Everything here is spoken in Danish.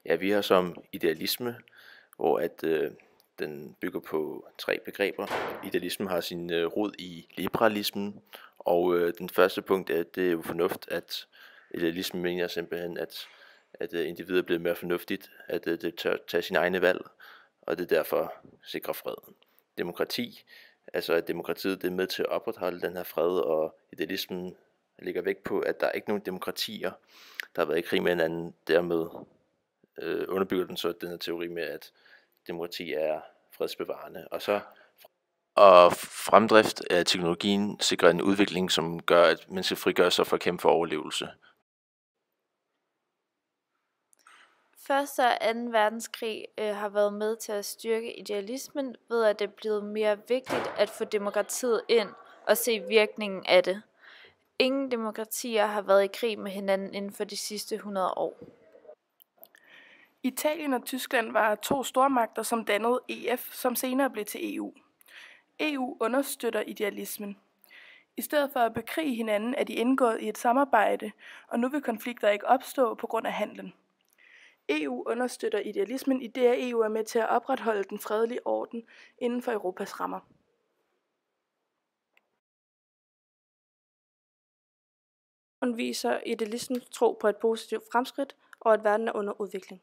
Ja, vi har som idealisme, hvor den bygger på 3 begreber. Idealismen har sin rod i liberalismen, og den første punkt er, at det er jo fornuft, at idealismen mener simpelthen, at individet er blevet mere fornuftigt, at det tør tage sine egne valg, og det derfor sikrer freden. Demokrati, altså at demokratiet det er med til at opretholde den her fred, og idealismen lægger vægt på, at der er ikke nogen demokratier, der har været i krig med hinanden, dermed underbygger den så den her teori med, at demokrati er fredsbevarende. Og fremdrift af teknologien sikrer en udvikling, som gør, at mennesker frigør sig for at kæmpe for overlevelse. Første og anden verdenskrig har været med til at styrke idealismen ved, at det er blevet mere vigtigt at få demokratiet ind og se virkningen af det. Ingen demokratier har været i krig med hinanden inden for de sidste 100 år. Italien og Tyskland var 2 stormagter, som dannede EF, som senere blev til EU. EU understøtter idealismen. I stedet for at bekrige hinanden er de indgået i et samarbejde, og nu vil konflikter ikke opstå på grund af handlen. EU understøtter idealismen, i det at EU er med til at opretholde den fredelige orden inden for Europas rammer. Den viser idealismens tro på et positivt fremskridt og at verden er under udvikling.